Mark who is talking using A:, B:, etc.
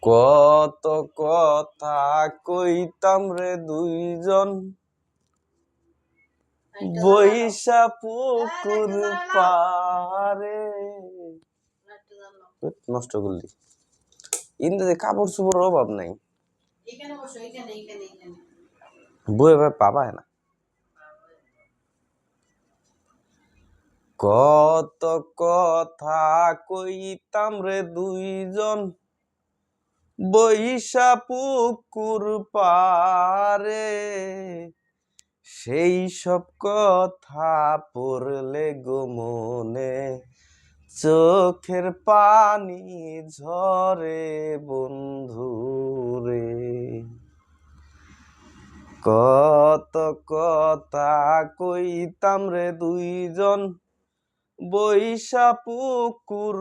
A: কত কথা কইতাম রে দুইজন বৈশা পুকুর পারে। নষ্ট করলি ইন্দ্রে কাপড় চোপড়ের অভাব নাই, বই ভাই পাবায় না। কত কথা কইতাম রে দুইজন বৈশা পুকুর পারে, সেই সব কথা পড়লে গো মনে চোখের পানি ঝরে বন্ধুরে। কত কথা কইতাম রে দুইজন বৈশা পুকুর